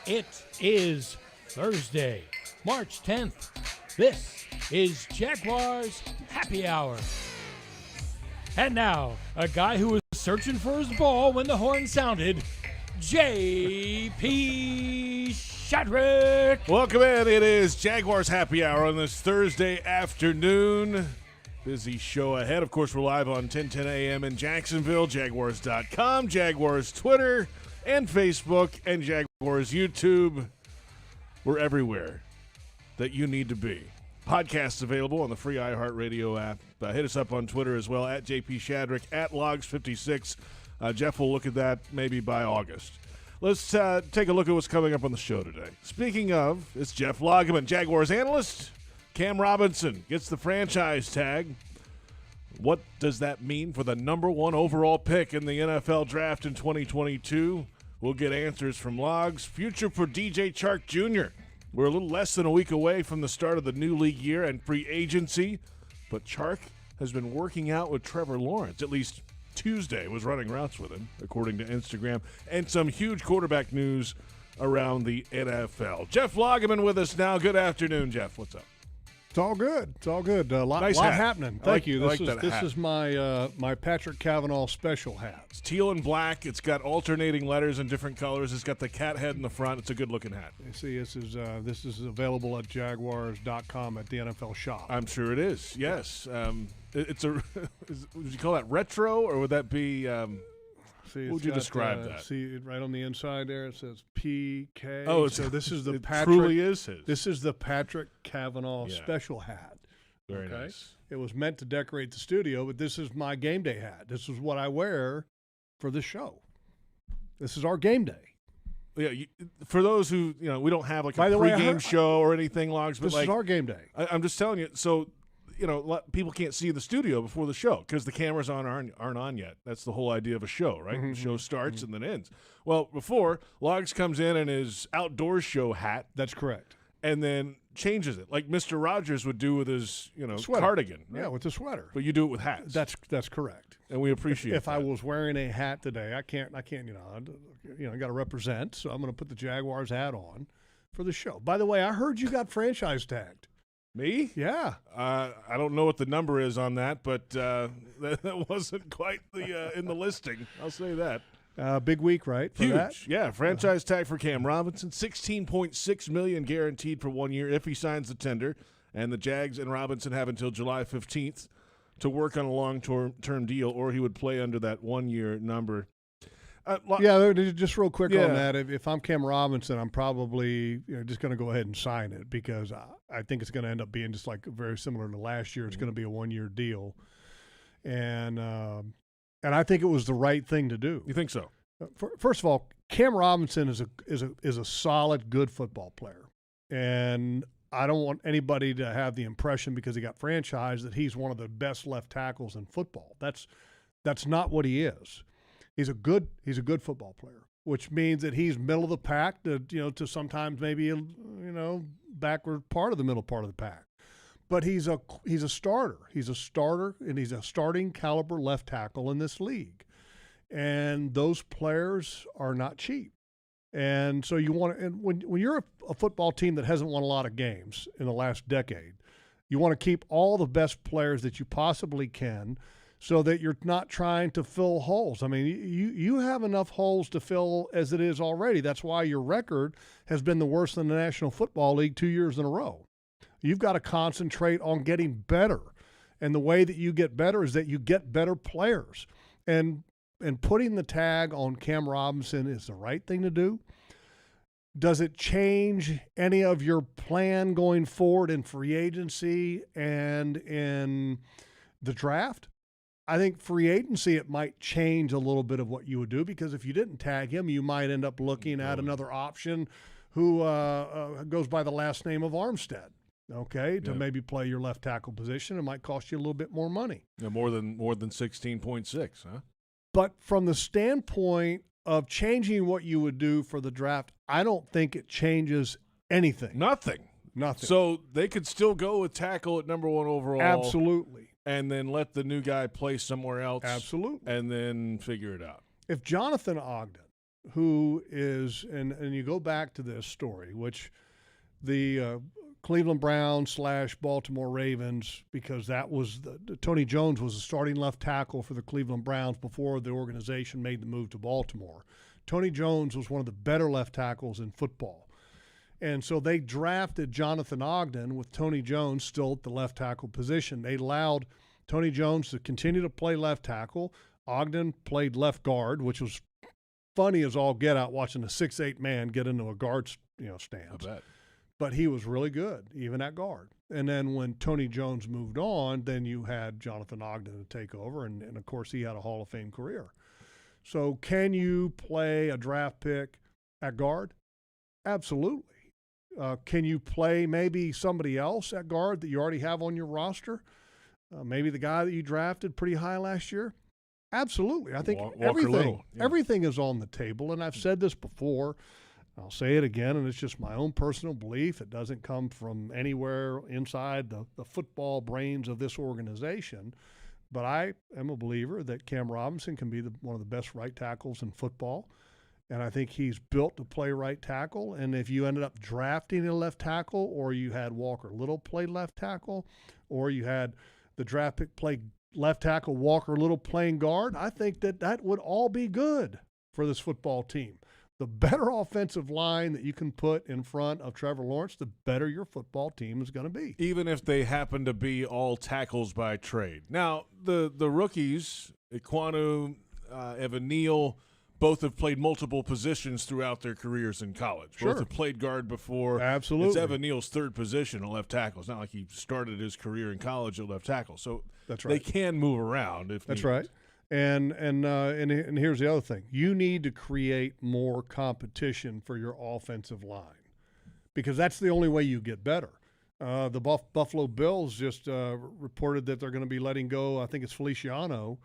It is Thursday, March 10th. This is Jaguars Happy Hour. And now, a guy who was searching for his ball when the horn sounded, J.P. Shadrick. Welcome in. It is Jaguars Happy Hour on this Thursday afternoon. Busy show ahead. Of course, we're live on 10:10 a.m. in Jacksonville, Jaguars.com, Jaguars Twitter and Facebook, and Jaguars YouTube. We're everywhere that you need to be. Podcasts available on the free iHeartRadio app. Hit us up on Twitter as well, at JP Shadrick, at Logs56. Jeff will look at that maybe by August. Let's take a look at what's coming up on the show today. Speaking of, it's Jeff Lageman, Jaguars analyst. Cam Robinson gets the franchise tag. What does that mean for the number one overall pick in the NFL draft in 2022? We'll get answers from Logs. Future for DJ Chark Jr. We're a little less than a week away from the start of the new league year and free agency, but Chark has been working out with Trevor Lawrence. At least Tuesday was running routes with him, according to Instagram, and some huge quarterback news around the NFL. Jeff Lageman with us now. Good afternoon, Jeff. What's up? It's all good. It's all good. A lot happening. Thank you. This is my my Patrick Cavanaugh special hat. It's teal and black. It's got alternating letters in different colors. It's got the cat head in the front. It's a good-looking hat. You see, this is available at Jaguars.com at the NFL shop. I'm sure it is. Yes. It's a. Would you call that retro, or would that be? See, would you describe that? See, right on the inside there, it says PK. Oh, so this is the it Patrick. Truly is his. This is the Patrick Cavanaugh special hat. Very nice. It was meant to decorate the studio, but this is my game day hat. This is what I wear for the show. This is our game day. Yeah, for those who we don't have like a pregame show or anything, Logs. But this is our game day. I'm just telling you. So. People can't see the studio before the show because the cameras aren't on yet. That's the whole idea of a show, right? The show starts and then ends. Well, before, Logs comes in his outdoor show hat. That's correct. And then changes it, like Mr. Rogers would do with his, sweater. cardigan. Right? Yeah, with the sweater. But you do it with hats. That's correct. And we appreciate if that. I was wearing a hat today, I can't, I got to represent, so I'm going to put the Jaguars hat on for the show. By the way, I heard you got franchise tagged. Me? Yeah. I don't know what the number is on that, but that wasn't quite in the listing. I'll say that. Big week, right? Huge. That? Yeah, franchise tag for Cam Robinson, $16.6 million guaranteed for 1 year if he signs the tender. And the Jags and Robinson have until July 15th to work on a long-term deal, or he would play under that 1 year number. Just real quick on that. If I'm Cam Robinson, I'm probably just going to go ahead and sign it because I think it's going to end up being just like very similar to last year. It's going to be a 1 year deal, and I think it was the right thing to do. You think so? First of all, Cam Robinson is a solid, good football player, and I don't want anybody to have the impression because he got franchised that he's one of the best left tackles in football. That's not what he is. He's a good football player, which means that he's middle of the pack to sometimes maybe backward part of the middle part of the pack. But he's a starter. He's a starter, and he's a starting caliber left tackle in this league. And those players are not cheap. And so when you're a football team that hasn't won a lot of games in the last decade, you want to keep all the best players that you possibly can, so that you're not trying to fill holes. I mean, you have enough holes to fill as it is already. That's why your record has been the worst in the National Football League 2 years in a row. You've got to concentrate on getting better. And the way that you get better is that you get better players. And putting the tag on Cam Robinson is the right thing to do. Does it change any of your plan going forward in free agency and in the draft? I think free agency, it might change a little bit of what you would do because if you didn't tag him, you might end up looking at another option who goes by the last name of Armstead, to maybe play your left tackle position. It might cost you a little bit more money. Yeah, more than 16.6, huh? But from the standpoint of changing what you would do for the draft, I don't think it changes anything. Nothing. So they could still go with tackle at number one overall. Absolutely. And then let the new guy play somewhere else. Absolutely. And then figure it out. If Jonathan Ogden, who is, and you go back to this story, which the Cleveland Browns / Baltimore Ravens, because that was Tony Jones was the starting left tackle for the Cleveland Browns before the organization made the move to Baltimore. Tony Jones was one of the better left tackles in football. And so they drafted Jonathan Ogden with Tony Jones still at the left tackle position. They allowed Tony Jones to continue to play left tackle. Ogden played left guard, which was funny as all get out watching a 6'8" man get into a guard stance. I bet. But he was really good, even at guard. And then when Tony Jones moved on, then you had Jonathan Ogden to take over, and of course he had a Hall of Fame career. So can you play a draft pick at guard? Absolutely. Can you play maybe somebody else at guard that you already have on your roster? Maybe the guy that you drafted pretty high last year? Absolutely. I think everything is on the table, and I've said this before. I'll say it again, and it's just my own personal belief. It doesn't come from anywhere inside the football brains of this organization. But I am a believer that Cam Robinson can be one of the best right tackles in football. And I think he's built to play right tackle. And if you ended up drafting a left tackle, or you had Walker Little play left tackle, or you had the draft pick play left tackle, Walker Little playing guard, I think that would all be good for this football team. The better offensive line that you can put in front of Trevor Lawrence, the better your football team is going to be. Even if they happen to be all tackles by trade. Now, the rookies, Ekwonu, Evan Neal, both have played multiple positions throughout their careers in college. Sure. Both have played guard before. Absolutely. It's Evan Neal's third position, a left tackle. It's not like he started his career in college at left tackle. So that's right. They can move around if That's needed. right. And here's the other thing. You need to create more competition for your offensive line, because that's the only way you get better. The Buffalo Bills just reported that they're going to be letting go, I think it's Feliciano,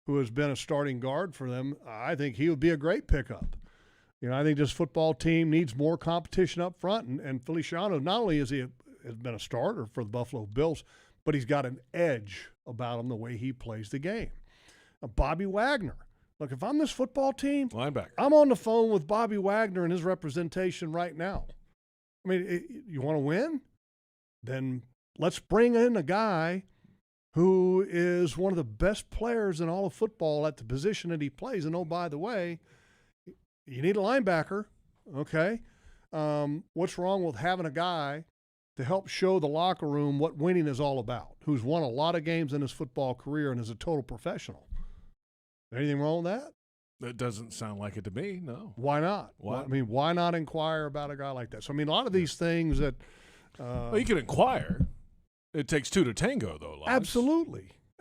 who has been a starting guard for them. I think he would be a great pickup. I think this football team needs more competition up front. And Feliciano, not only has been a starter for the Buffalo Bills, but he's got an edge about him the way he plays the game. Bobby Wagner. Look, if I'm this football team, linebacker, I'm on the phone with Bobby Wagner and his representation right now. I mean, you want to win? Then let's bring in a guy who is one of the best players in all of football at the position that he plays. And, oh, by the way, you need a linebacker, okay? What's wrong with having a guy to help show the locker room what winning is all about, who's won a lot of games in his football career and is a total professional? Anything wrong with that? That doesn't sound like it to me, no. Why not? Why? Why not inquire about a guy like that? So, a lot of these things that well, you can inquire. It takes two to tango, though, Lance.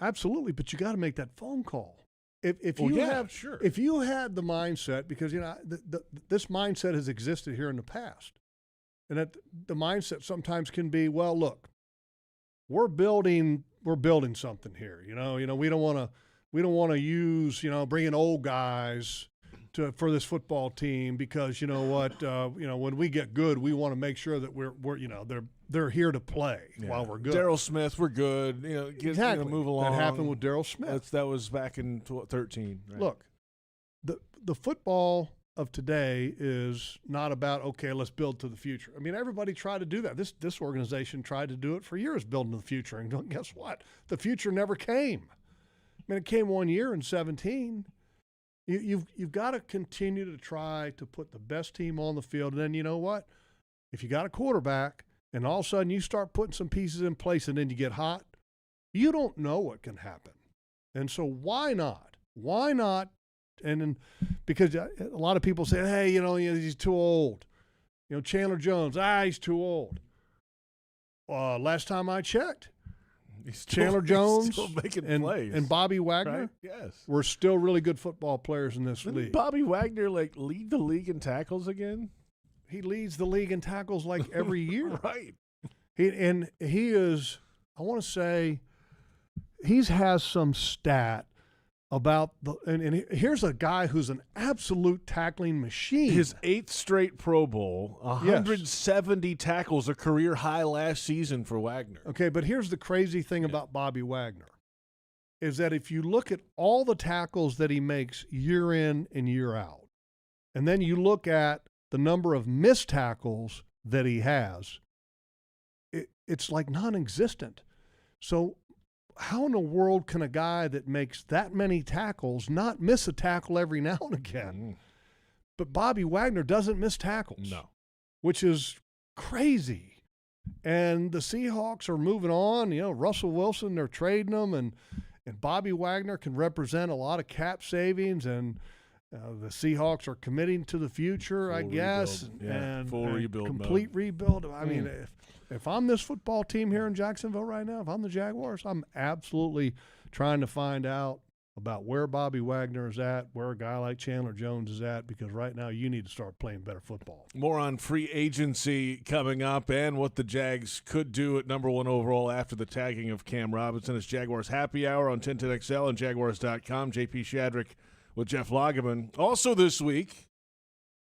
Absolutely. But you got to make that phone call. If you had the mindset, because this mindset has existed here in the past, and that the mindset sometimes can be, well, look, we're building something here. We don't want to use, bring in old guys for this football team, because you know what, when we get good, we want to make sure that we're they're here to play while we're good. Darryl Smith, we're good. Exactly. Move along. That happened with Darryl Smith. That was back in 13. Right? Look, the football of today is not about, okay, let's build to the future. Everybody tried to do that. This organization tried to do it for years, building to the future, and guess what? The future never came. It came one year in 17. You've got to continue to try to put the best team on the field. And then you know what? If you got a quarterback and all of a sudden you start putting some pieces in place and then you get hot, you don't know what can happen. And so why not? Why not? And then, because a lot of people say, hey, he's too old. Chandler Jones, he's too old. Last time I checked, Chandler Jones and Bobby Wagner, right? Yes, were still really good football players in this Didn't league. Bobby Wagner lead the league in tackles again? He leads the league in tackles every year. Right. He is, I want to say, he has some stat about and here's a guy who's an absolute tackling machine. His 8th straight Pro Bowl, 170 tackles, a career high last season for Wagner. Okay, but here's the crazy thing about Bobby Wagner, is that if you look at all the tackles that he makes year in and year out, And then you look at the number of missed tackles that he has, it's like non-existent. So how in the world can a guy that makes that many tackles not miss a tackle every now and again? Mm. But Bobby Wagner doesn't miss tackles. No. Which is crazy. And the Seahawks are moving on. Russell Wilson, they're trading him, and Bobby Wagner can represent a lot of cap savings, and the Seahawks are committing to the future, Full I guess, rebuild. Yeah, and full rebuild complete mode. rebuild. I mean, if I'm this football team here in Jacksonville right now, if I'm the Jaguars, I'm absolutely trying to find out about where Bobby Wagner is at, where a guy like Chandler Jones is at, because right now you need to start playing better football. More on free agency coming up and what the Jags could do at number 1 overall after the tagging of Cam Robinson. It's Jaguars Happy Hour on 1010XL and Jaguars.com. JP Shadrick with Jeff Lageman. Also this week,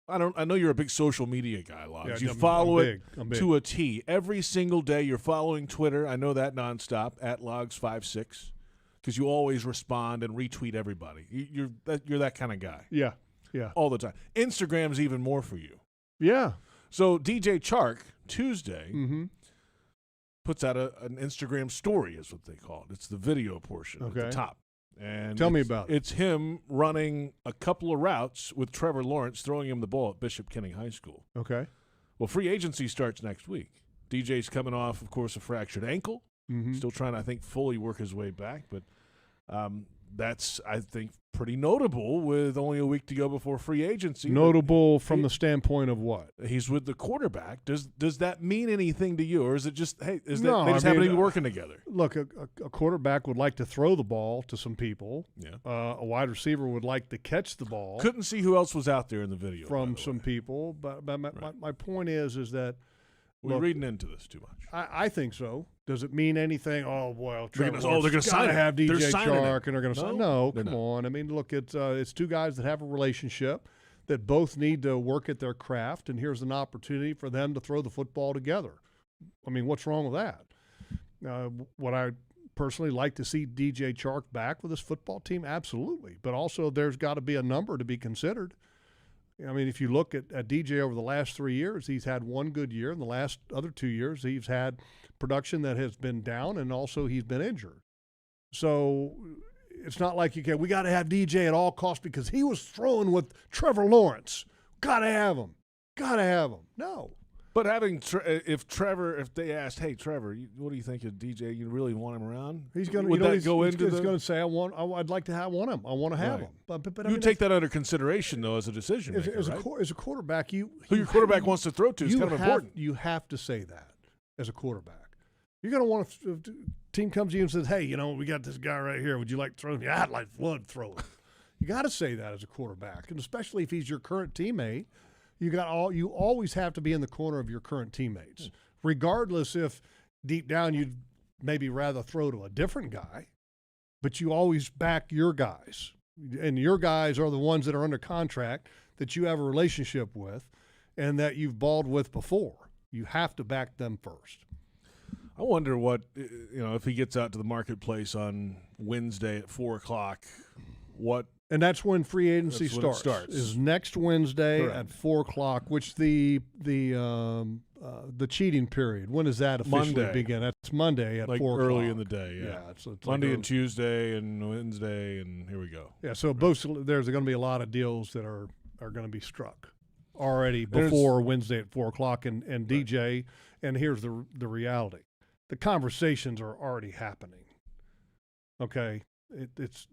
I know you're a big social media guy, Logs. Yeah, you follow I'm big. to a T. Every single day you're following Twitter. I know that nonstop, at Logs56. Because you always respond and retweet everybody. You're that kind of guy. Yeah. All the time. Instagram's even more for you. Yeah. So DJ Chark, Tuesday, puts out an Instagram story, is what they call it. It's the video portion at the top. And tell me about it. It's him running a couple of routes with Trevor Lawrence throwing him the ball at Bishop Kenning High School. Okay. Well, free agency starts next week. DJ's coming off, of course, a fractured ankle. Still trying to, I think, fully work his way back. But that's, I think, pretty notable with only a week to go before free agency. Notable from the standpoint of what? He's with the quarterback. Does that mean anything to you? Or is it just, hey, they just I happen to mean, be working together? Look, a quarterback would like to throw the ball to some people. Yeah. A wide receiver would like to catch the ball. Couldn't see who else was out there in the video. From some people. But my point is that we're reading into this too much. I think so. Does it mean anything? Oh, well, they're going to sign have DJ Chark, and they're going to sign. No, come on. I mean, look, it's two guys that have a relationship that both need to work at their craft, and here's an opportunity for them to throw the football together. I mean, what's wrong with that? Would I personally like to see DJ Chark back with his football team? Absolutely. But also there's got to be a number to be considered. I mean, if you look at DJ over the last 3 years, he's had one good year. In the last other 2 years, he's had production that has been down, and also he's been injured. So it's not like we got to have DJ at all costs because he was throwing with Trevor Lawrence. Got to have him. No. But if they asked, hey, Trevor, what do you think of DJ? You really want him around? He's going to say, I'd like to have him. I want to have him. But you take that under consideration, though, as a decision maker, as a quarterback, who your quarterback wants to throw to is kind of important. You have to say that as a quarterback. You're going to want to – team comes to you and says, hey, we got this guy right here. Would you like to throw him? Yeah, I'd like to throw him. You got to say that as a quarterback, and especially if he's your current teammate. You always have to be in the corner of your current teammates, regardless if deep down you'd maybe rather throw to a different guy, but you always back your guys. And your guys are the ones that are under contract that you have a relationship with and that you've balled with before. You have to back them first. I wonder what, if he gets out to the marketplace on Wednesday at 4 o'clock, what. And that's when free agency starts. Is next Wednesday at 4 o'clock, which the cheating period. When does that officially begin? That's Monday at 4 o'clock. Early in the day. Yeah, it's Monday and Tuesday and Wednesday, and here we go. Yeah, so there's going to be a lot of deals that are going to be struck already before Wednesday at 4 o'clock. And DJ, and here's the reality: the conversations are already happening. Okay, it's.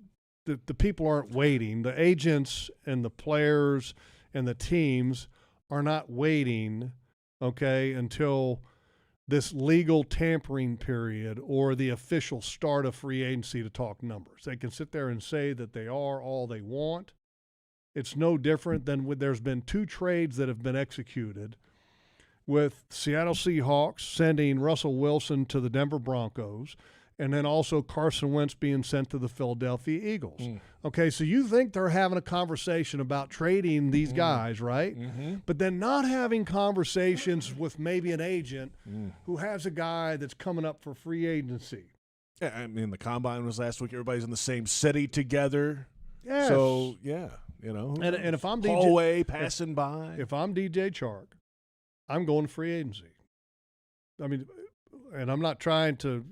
The people aren't waiting. The agents and the players and the teams are not waiting, until this legal tampering period or the official start of free agency to talk numbers. They can sit there and say that they are all they want. It's no different than there's been 2 trades that have been executed with Seattle Seahawks sending Russell Wilson to the Denver Broncos, and then also Carson Wentz being sent to the Philadelphia Eagles. Okay, so you think they're having a conversation about trading these guys, right? But then not having conversations with maybe an agent who has a guy that's coming up for free agency. Yeah, I mean, the Combine was last week. Everybody's in the same city together. Yes. So, yeah. And if I'm hallway passing by. If I'm DJ Chark, I'm going to free agency. I mean, and I'm not trying to,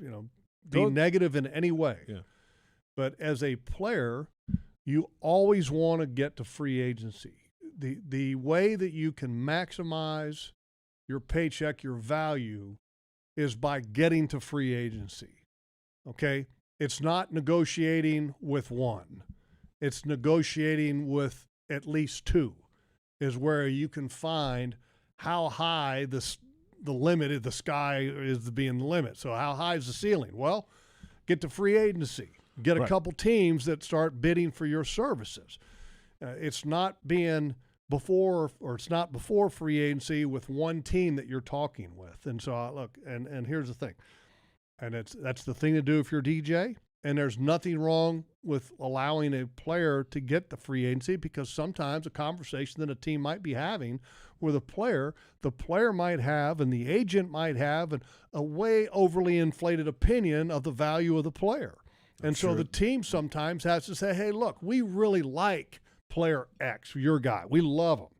be negative in any way. Yeah. But as a player, you always want to get to free agency. The way that you can maximize your paycheck, your value, is by getting to free agency. Okay? It's not negotiating with one. It's negotiating with at least two, is where you can find how high the limit, the sky is being the limit. So how high is the ceiling? Well, get to free agency. Get a couple teams that start bidding for your services. It's not before free agency with one team that you're talking with. And so look, and here's the thing, and that's the thing to do if you're DJ. And there's nothing wrong with allowing a player to get the free agency, because sometimes a conversation that a team might be having with the player might have and the agent might have a way overly inflated opinion of the value of the player. And so the team sometimes has to say, hey, look, we really like player X, your guy. We love him.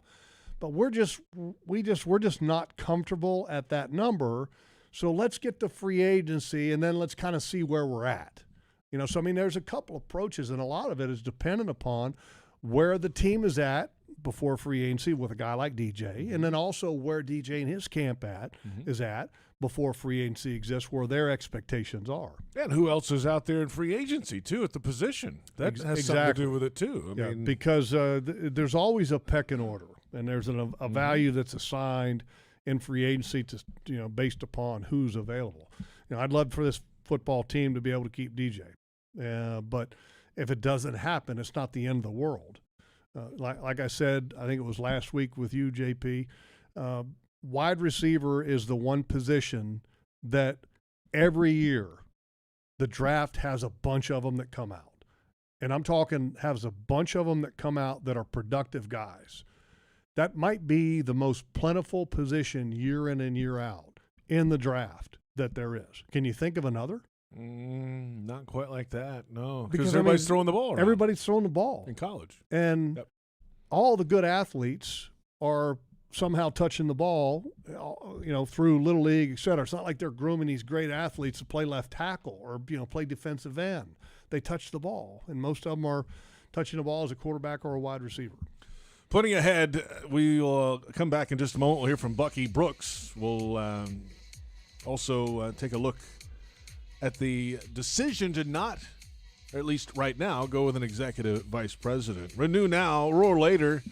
But we're just not comfortable at that number. So let's get to free agency and then let's kind of see where we're at. So I mean, there's a couple approaches, and a lot of it is dependent upon where the team is at before free agency with a guy like DJ, and then also where DJ and his camp is at before free agency exists, where their expectations are. And who else is out there in free agency, too, at the position? That has something to do with it, too. I mean, because there's always a pecking order, and there's a value that's assigned in free agency to based upon who's available. I'd love for this football team to be able to keep DJ. But if it doesn't happen, it's not the end of the world. Like I said, I think it was last week with you, JP, wide receiver is the one position that every year the draft has a bunch of them that come out. And I'm talking has a bunch of them that come out that are productive guys. That might be the most plentiful position year in and year out in the draft that there is. Can you think of another? Not quite like that, no. Because everybody's throwing the ball around. Everybody's throwing the ball. In college. And all the good athletes are somehow touching the ball, through Little League, et cetera. It's not like they're grooming these great athletes to play left tackle or, play defensive end. They touch the ball, and most of them are touching the ball as a quarterback or a wide receiver. Putting ahead, we'll come back in just a moment. We'll hear from Bucky Brooks. We'll also take a look at the decision to not, or at least right now, go with an executive vice president. Renew now, roar later.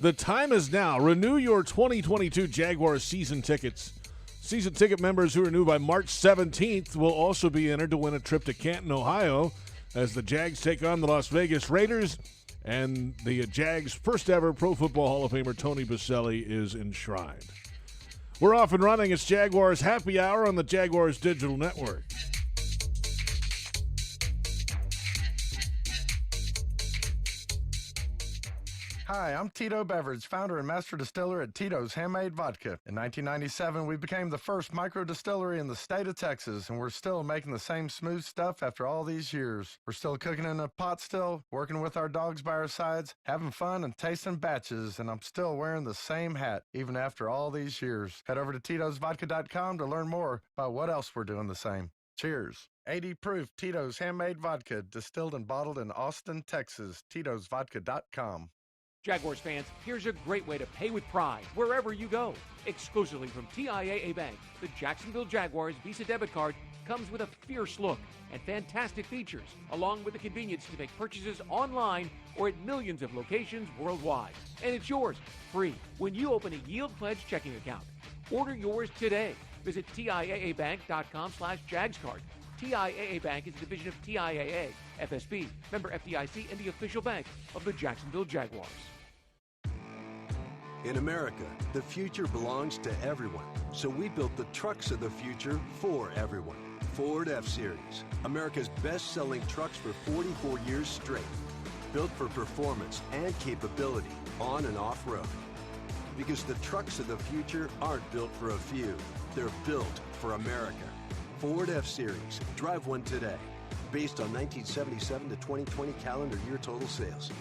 The time is now. Renew your 2022 Jaguars season tickets. Season ticket members who renew by March 17th will also be entered to win a trip to Canton, Ohio, as the Jags take on the Las Vegas Raiders, and the Jags' first ever Pro Football Hall of Famer Tony Boselli is enshrined. We're off and running. It's Jaguars Happy Hour on the Jaguars Digital Network. Hi, I'm Tito Beverage, founder and master distiller at Tito's Handmade Vodka. In 1997, we became the first micro distillery in the state of Texas, and we're still making the same smooth stuff after all these years. We're still cooking in a pot still, working with our dogs by our sides, having fun and tasting batches, and I'm still wearing the same hat, even after all these years. Head over to Tito'sVodka.com to learn more about what else we're doing the same. Cheers. 80 proof Tito's Handmade Vodka, distilled and bottled in Austin, Texas. Tito'sVodka.com. Jaguars fans, here's a great way to pay with pride wherever you go. Exclusively from TIAA Bank, the Jacksonville Jaguars Visa debit card comes with a fierce look and fantastic features, along with the convenience to make purchases online or at millions of locations worldwide. And it's yours, free, when you open a Yield Pledge checking account. Order yours today. Visit TIAABank.com/JagsCard. TIAA Bank is a division of TIAA, FSB, member FDIC, and the official bank of the Jacksonville Jaguars. In America, the future belongs to everyone. So we built the trucks of the future for everyone. Ford F-Series, America's best-selling trucks for 44 years straight. Built for performance and capability on and off-road. Because the trucks of the future aren't built for a few. They're built for America. Ford F-Series. Drive one today. Based on 1977 to 2020 calendar year total sales.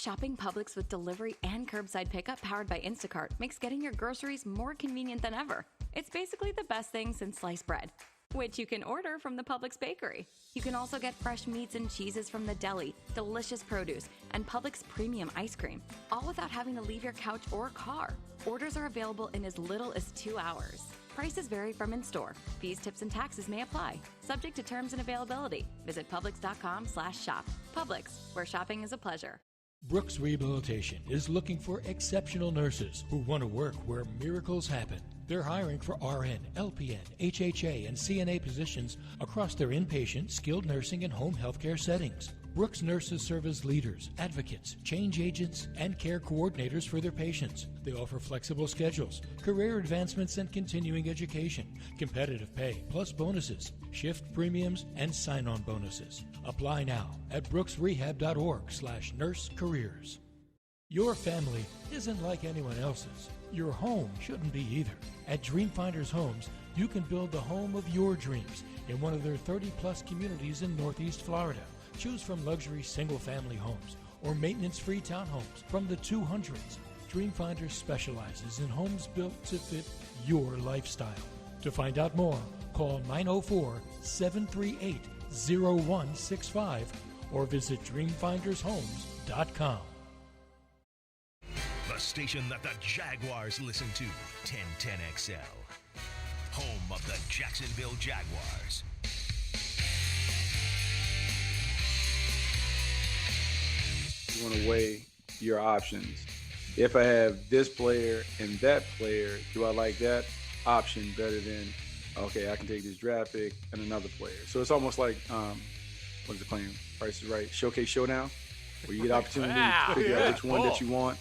Shopping Publix with delivery and curbside pickup powered by Instacart makes getting your groceries more convenient than ever. It's basically the best thing since sliced bread, which you can order from the Publix bakery. You can also get fresh meats and cheeses from the deli, delicious produce, and Publix premium ice cream, all without having to leave your couch or car. Orders are available in as little as 2 hours. Prices vary from in-store. Fees, tips, and taxes may apply. Subject to terms and availability. Visit Publix.com/shop. Publix, where shopping is a pleasure. Brooks Rehabilitation is looking for exceptional nurses who want to work where miracles happen. They're hiring for RN, LPN, HHA, and CNA positions across their inpatient, skilled nursing, and home healthcare settings. Brooks nurses serve as leaders, advocates, change agents, and care coordinators for their patients. They offer flexible schedules, career advancements, and continuing education, competitive pay, plus bonuses, shift premiums, and sign-on bonuses. Apply now at brooksrehab.org/nurse careers. Your family isn't like anyone else's. Your home shouldn't be either. At Dreamfinders Homes, you can build the home of your dreams in one of their 30-plus communities in Northeast Florida. Choose from luxury single-family homes or maintenance-free townhomes from the 200s. Dreamfinders specializes in homes built to fit your lifestyle. To find out more, call 904-738-0165 or visit dreamfindershomes.com. The station that the Jaguars listen to, 1010XL. Home of the Jacksonville Jaguars. You want to weigh your options. If I have this player and that player, do I like that option better than, okay, I can take this draft pick and another player. So it's almost like, what is the claim? Price is Right. Showcase Showdown, where you get opportunity to figure out which one that you want.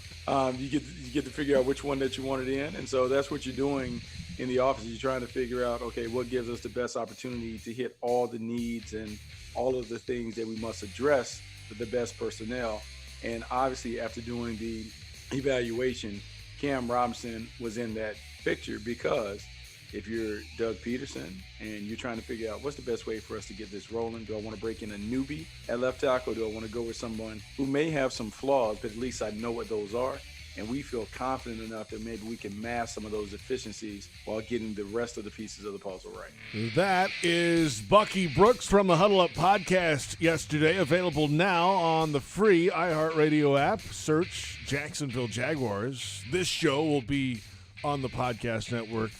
You get to figure out which one that you want it in. And so that's what you're doing in the office. You're trying to figure out, okay, what gives us the best opportunity to hit all the needs and all of the things that we must address with the best personnel. And obviously, after doing the evaluation, Cam Robinson was in that picture because if you're Doug Peterson and you're trying to figure out what's the best way for us to get this rolling, do I want to break in a newbie at left tackle, or do I want to go with someone who may have some flaws, but at least I know what those are, and we feel confident enough that maybe we can mask some of those deficiencies while getting the rest of the pieces of the puzzle right. That is Bucky Brooks from the Huddle Up podcast yesterday, available now on the free iHeartRadio app. Search Jacksonville Jaguars. This show will be on the podcast network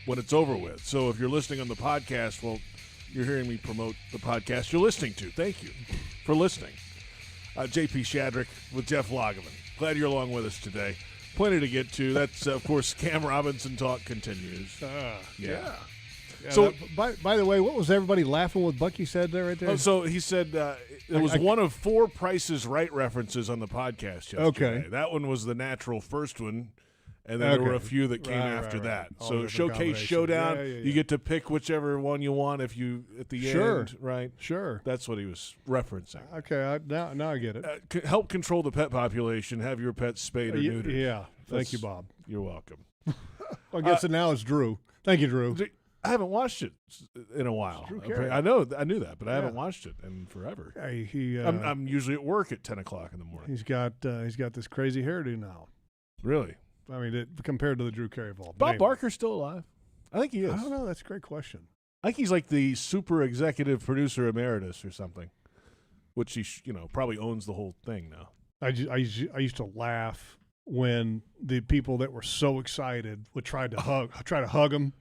when it's over with. So if you're listening on the podcast, well, you're hearing me promote the podcast you're listening to. Thank you for listening. JP Shadrick with Jeff Lageman. Glad you're along with us today. Plenty to get to. That's, of course, Cam Robinson talk continues. Yeah, So, by the way, what was everybody laughing with Bucky said there right there? so he said it was one of 4 Price is Right references on the podcast yesterday. Okay. That one was the natural first one, and then there were a few that came after that. All So different Showcase combinations. Showdown, Yeah. you get to pick whichever one you want if you at the end, right? Sure. That's what he was referencing. Okay, now I get it. Help control the pet population. Have your pets spayed or neutered. Yeah. Thank you, Bob. You're welcome. I guess now it's Drew. Thank you, Drew. I haven't watched it in a while. Drew Carey. I knew that, but I haven't watched it in forever. Hey, I'm usually at work at 10 o'clock in the morning. he's got this crazy hairdo now. Really? I mean, compared to the Drew Carey of all. Bob Barker's still alive? I think he is. I don't know. That's a great question. I think he's like the super executive producer emeritus or something, which he probably owns the whole thing now. I used to laugh when the people that were so excited would try to hug him.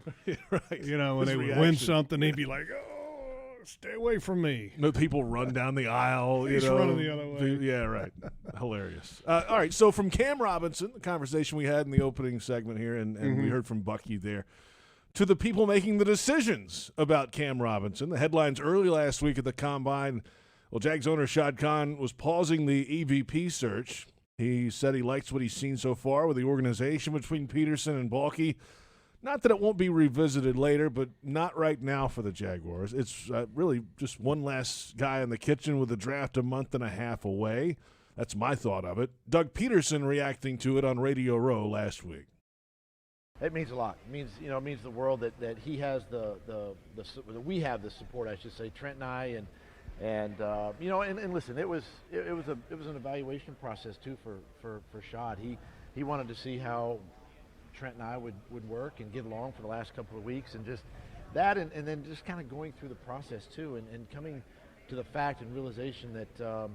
Right. When they would win something, he'd be like, "Oh, stay away from me." No, people run down the aisle. He's running the other way. Yeah, right. Hilarious. All right, so from Cam Robinson, the conversation we had in the opening segment here, and we heard from Bucky there, to the people making the decisions about Cam Robinson. The headlines early last week at the Combine, well, Jags owner Shad Khan was pausing the EVP search. He said he likes what he's seen so far with the organization between Peterson and Baalke. Not that it won't be revisited later, but not right now for the Jaguars. It's really just one last guy in the kitchen with the draft a month and a half away. That's my thought of it. Doug Peterson reacting to it on Radio Row last week. It means a lot. It means it means the world that he has that we have the support, I should say, Trent and I, and And and listen, it was an evaluation process too for Shad. He wanted to see how Trent and I would work and get along for the last couple of weeks, and just that, and then just kind of going through the process too, and coming to the fact and realization that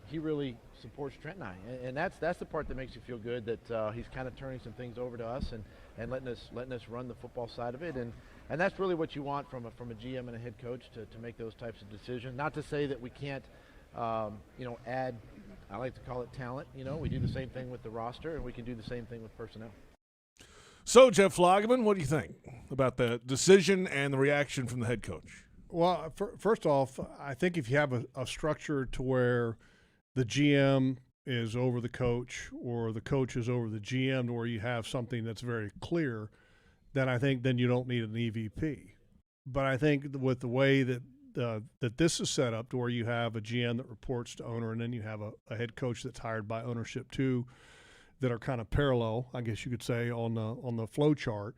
he really supports Trent and I, and that's the part that makes you feel good, that he's kind of turning some things over to us and letting us run the football side of it, and that's really what you want from a GM and a head coach to make those types of decisions. Not to say that we can't add, I like to call it talent. We do the same thing with the roster, and we can do the same thing with personnel. So, Jeff Lageman, what do you think about the decision and the reaction from the head coach? Well, first off, I think if you have a structure to where the GM is over the coach or the coach is over the GM, to where you have something that's very clear, then you don't need an EVP. But I think with the way that this is set up, to where you have a GM that reports to owner, and then you have a head coach that's hired by ownership too, that are kind of parallel, I guess you could say, on the flow chart.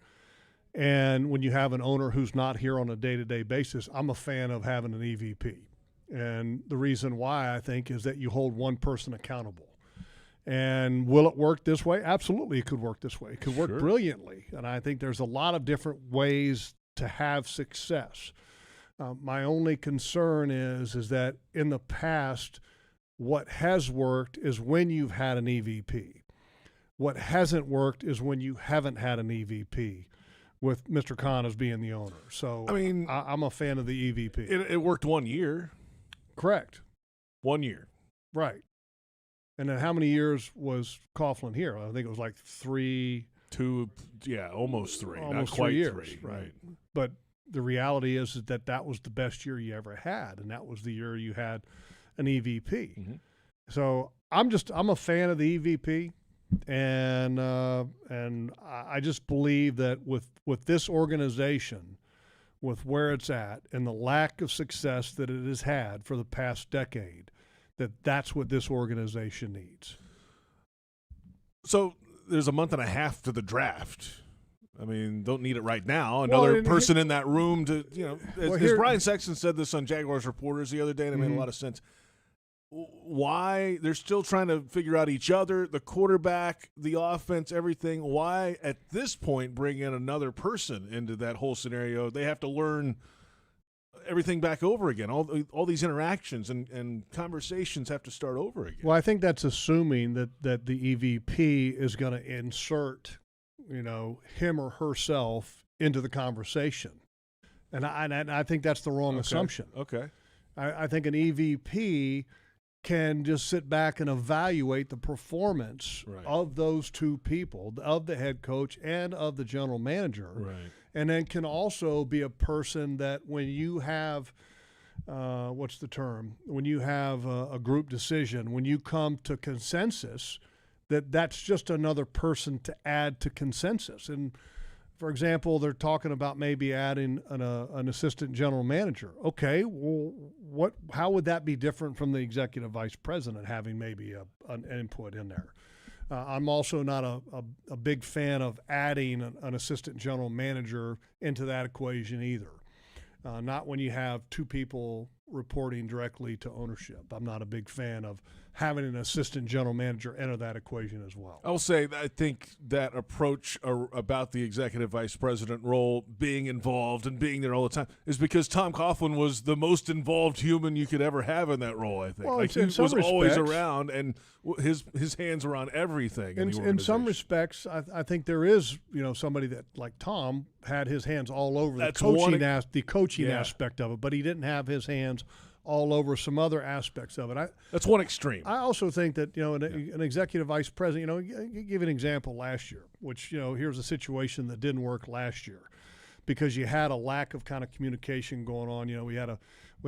And when you have an owner who's not here on a day-to-day basis, I'm a fan of having an EVP. And the reason why, I think, is that you hold one person accountable. And will it work this way? Absolutely, it could work this way. It could work brilliantly. And I think there's a lot of different ways to have success. My only concern is that in the past, what has worked is when you've had an EVP. What hasn't worked is when you haven't had an EVP, with Mr. Khan as being the owner. So, I mean, I'm a fan of the EVP. It worked 1 year. Correct. 1 year. Right. And then how many years was Coughlin here? I think it was like 3. 2, almost 3. Almost not quite 3 years. 3. Right. But the reality is that was the best year you ever had, and that was the year you had an EVP. Mm-hmm. So I'm a fan of the EVP. And I just believe that with this organization, with where it's at and the lack of success that it has had for the past decade, that's what this organization needs. So there's a month and a half to the draft. I mean, don't need it right now. Another person in that room to, as Brian Sexton said this on Jaguars Reporters the other day, and it made a lot of sense. Why they're still trying to figure out each other, the quarterback, the offense, everything. Why at this point bring in another person into that whole scenario? They have to learn everything back over again. All these interactions and conversations have to start over again. Well, I think that's assuming that the EVP is going to insert, him or herself into the conversation, and I think that's the wrong assumption. Okay. I think an EVP can just sit back and evaluate the performance of those two people, of the head coach and of the general manager. Right. And then can also be a person that when you have, when you have a group decision, when you come to consensus, that's just another person to add to consensus. And for example, they're talking about maybe adding an assistant general manager. Okay, well, how would that be different from the executive vice president having maybe an input in there? I'm also not a big fan of adding an assistant general manager into that equation either. Not when you have two people reporting directly to ownership. I'm not a big fan of having an assistant general manager enter that equation as well. I'll say that I think that approach about the executive vice president role being involved and being there all the time is because Tom Coughlin was the most involved human you could ever have in that role, I think. Well, he was always around, and his hands were on everything in the organization. In some respects, I think there is somebody that, like Tom, had his hands all over the coaching aspect of it, but he didn't have his hands all over some other aspects of it. That's one extreme. I also think that an executive vice president. Give an example last year, which here's a situation that didn't work last year because you had a lack of kind of communication going on. We had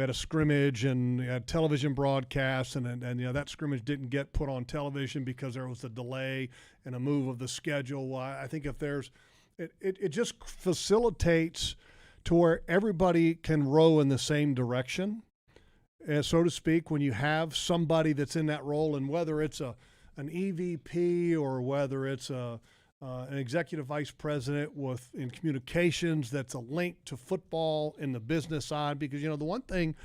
a scrimmage and we had television broadcasts, and that scrimmage didn't get put on television because there was a delay and a move of the schedule. I think if there's it just facilitates to where everybody can row in the same direction. So to speak, when you have somebody that's in that role, and whether it's an EVP or whether it's an executive vice president in communications that's a link to football in the business side, because the one thing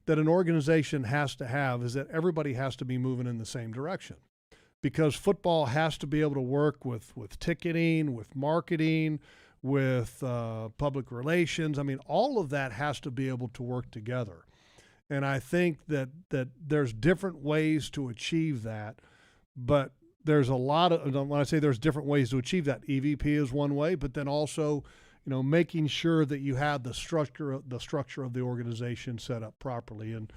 that an organization has to have is that everybody has to be moving in the same direction, because football has to be able to work with ticketing, with marketing, with public relations. I mean, all of that has to be able to work together. And I think that there's different ways to achieve that, but there's a lot of, when I say there's different ways to achieve that, EVP is one way, but then also, making sure that you have the structure of the organization set up properly. And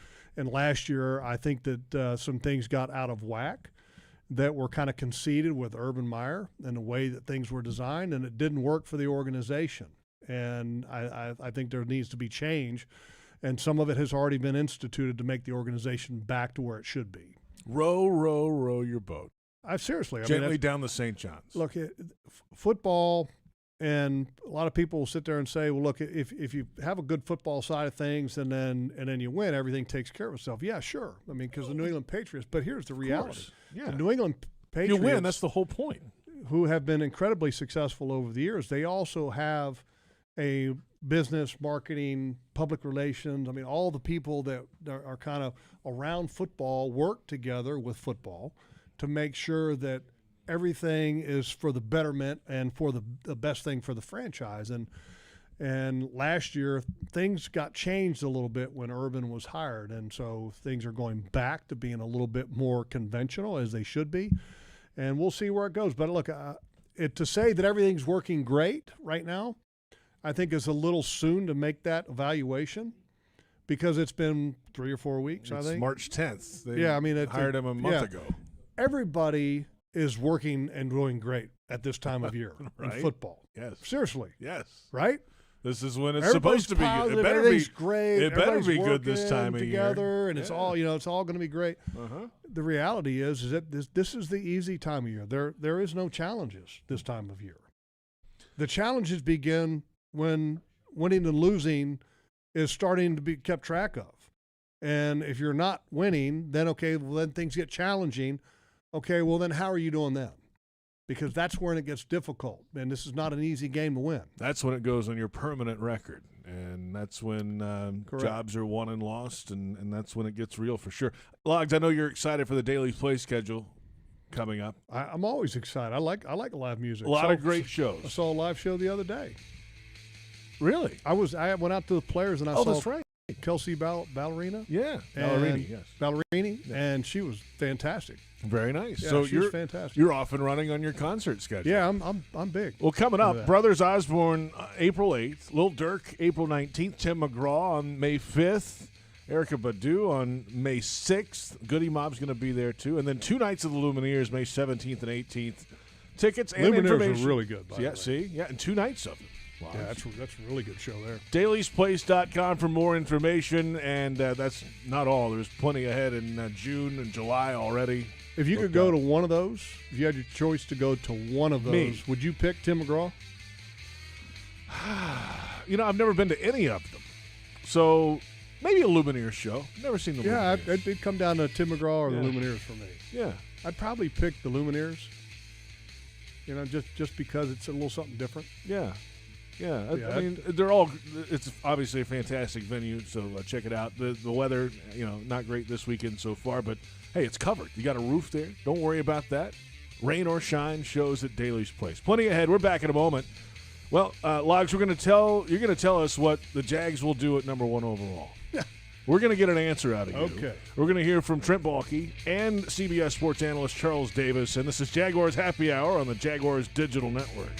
last year, I think that some things got out of whack that were kind of conceded with Urban Meyer and the way that things were designed, and it didn't work for the organization. And I think there needs to be change, and some of it has already been instituted to make the organization back to where it should be. Row, row, row your boat. Seriously. Gently down the St. John's. Look, football, and a lot of people will sit there and say, well, look, if you have a good football side of things and then you win, everything takes care of itself. Yeah, sure. I mean, because the New England Patriots, but here's the reality. Yeah. The New England Patriots, you win, that's the whole point. Who have been incredibly successful over the years, they also have a business, marketing, public relations. I mean, all the people that are kind of around football work together with football to make sure that everything is for the betterment and for the best thing for the franchise. And last year, things got changed a little bit when Urban was hired, and so things are going back to being a little bit more conventional, as they should be. And we'll see where it goes. But look, to say that everything's working great right now, I think is a little soon to make that evaluation, because it's been 3 or 4 weeks, It's I think. March 10th. They hired him a month ago. Everybody is working and doing great at this time of year Right? in football. Yes. Seriously. Yes. Right? This is when it's Everybody's supposed to be. positive, It better everything's be great. It better Everybody's be good this working time of together, year. and it's all going to be great. Uh-huh. The reality is that this is the easy time of year. There is no challenges this time of year. The challenges begin when winning and losing is starting to be kept track of. And if you're not winning, then then things get challenging. Okay, well then how are you doing then? Because that's when it gets difficult, and this is not an easy game to win. That's when it goes on your permanent record, and that's when jobs are won and lost, and that's when it gets real for sure. Logs, I know you're excited for the Daily Play schedule coming up. I'm always excited. I like live music. A lot of great shows. I saw a live show the other day. Really? I went out to the Players and I saw that's right. Kelsey Ballerina. Yeah, Ballerini, yes. Ballerini, and she was fantastic. Very nice. Yeah, so she's fantastic. You're off and running on your concert schedule. Yeah, I'm big. Well, coming up, Brothers Osborne, April 8th, Lil Durk, April 19th, Tim McGraw on May 5th, Erykah Badu on May 6th. Goody Mob's going to be there, too. And then 2 nights of the Lumineers, May 17th and 18th. Tickets and Lumineers information. are really good, by the way. See? Yeah, and 2 nights of them. Wow. Yeah, that's a really good show there. DailiesPlace.com for more information, and that's not all. There's plenty ahead in June and July already. If you could go to one of those, if you had your choice to go to one of those, would you pick Tim McGraw? I've never been to any of them. So maybe a Lumineers show. Never seen the Lumineers. Yeah, it'd come down to Tim McGraw or the Lumineers for me. Yeah. I'd probably pick the Lumineers, just because it's a little something different. Yeah. Yeah, I mean, it's obviously a fantastic venue, so check it out. The weather, not great this weekend so far, but hey, it's covered. You got a roof there. Don't worry about that. Rain or shine, shows at Daly's Place. Plenty ahead. We're back in a moment. Well, Logs, you're going to tell us what the Jags will do at number 1 overall. We're going to get an answer out of you. Okay. We're going to hear from Trent Baalke and CBS Sports analyst Charles Davis, and this is Jaguars Happy Hour on the Jaguars Digital Network.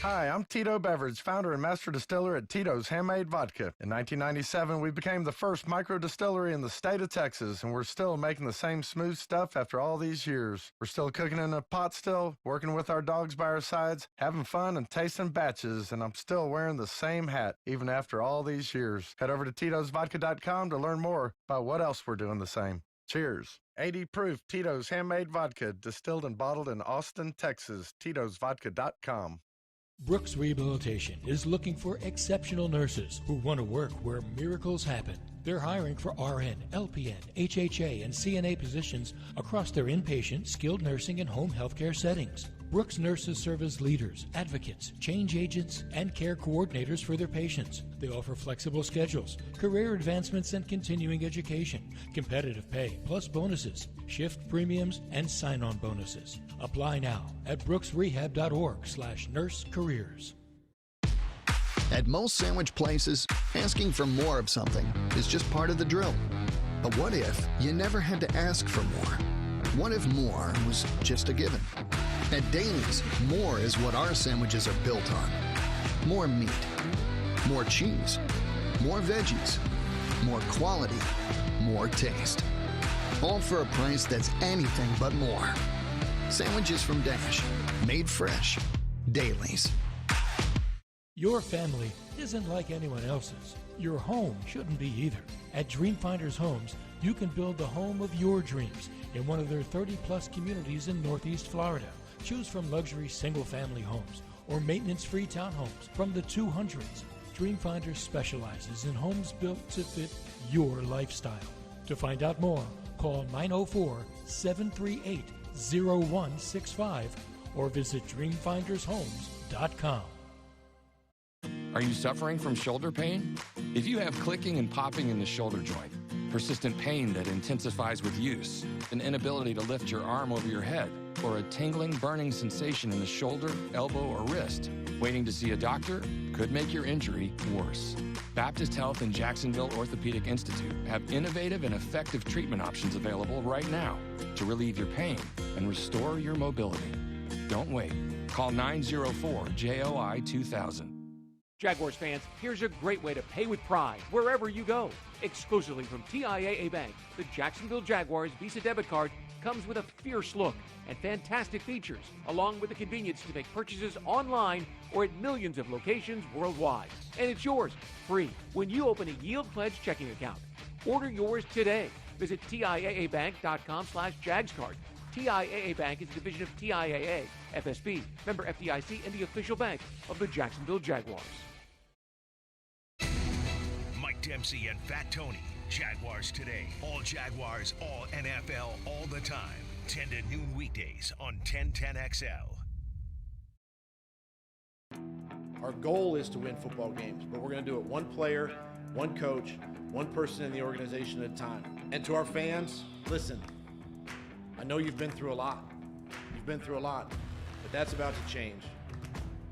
Hi, I'm Tito Beverage, founder and master distiller at Tito's Handmade Vodka. In 1997, we became the first micro distillery in the state of Texas, and we're still making the same smooth stuff after all these years. We're still cooking in a pot still, working with our dogs by our sides, having fun and tasting batches, and I'm still wearing the same hat, even after all these years. Head over to Tito'sVodka.com to learn more about what else we're doing the same. Cheers. 80 proof Tito's Handmade Vodka, distilled and bottled in Austin, Texas. Tito'sVodka.com. Brooks Rehabilitation is looking for exceptional nurses who want to work where miracles happen. They're hiring for RN, LPN, HHA, and CNA positions across their inpatient, skilled nursing, and home health care settings. Brooks nurses serve as leaders, advocates, change agents, and care coordinators for their patients. They offer flexible schedules, career advancements and continuing education, competitive pay, plus bonuses, shift premiums, and sign-on bonuses. Apply now at brooksrehab.org/nursecareers. At most sandwich places, asking for more of something is just part of the drill. But what if you never had to ask for more? What if more was just a given? At Daly's, more is what our sandwiches are built on. More meat, more cheese, more veggies, more quality, more taste. All for a price that's anything but more. Sandwiches from Dash, made fresh. Daly's. Your family isn't like anyone else's. Your home shouldn't be either. At Dreamfinders Homes, you can build the home of your dreams in one of their 30-plus communities in Northeast Florida. Choose from luxury single-family homes or maintenance-free townhomes from the 200s. Dreamfinders specializes in homes built to fit your lifestyle. To find out more, call 904-738-0165 or visit dreamfindershomes.com. Are you suffering from shoulder pain? If you have clicking and popping in the shoulder joint, persistent pain that intensifies with use, an inability to lift your arm over your head, or a tingling, burning sensation in the shoulder, elbow, or wrist, waiting to see a doctor could make your injury worse. Baptist Health and Jacksonville Orthopedic Institute have innovative and effective treatment options available right now to relieve your pain and restore your mobility. Don't wait. Call 904-JOI-2000. Jaguars fans, here's a great way to pay with pride wherever you go. Exclusively from TIAA Bank, the Jacksonville Jaguars Visa debit card comes with a fierce look and fantastic features, along with the convenience to make purchases online or at millions of locations worldwide. And it's yours, free, when you open a Yield Pledge checking account. Order yours today. Visit TIAABank.com/JagsCard. TIAA Bank is a division of TIAA, FSB, member FDIC, and the official bank of the Jacksonville Jaguars. Mike Dempsey and Fat Tony. Jaguars Today. All Jaguars, all NFL, all the time. 10 to noon weekdays on 1010XL. Our goal is to win football games, but we're going to do it one player, one coach, one person in the organization at a time. And to our fans, listen, I know you've been through a lot. But that's about to change.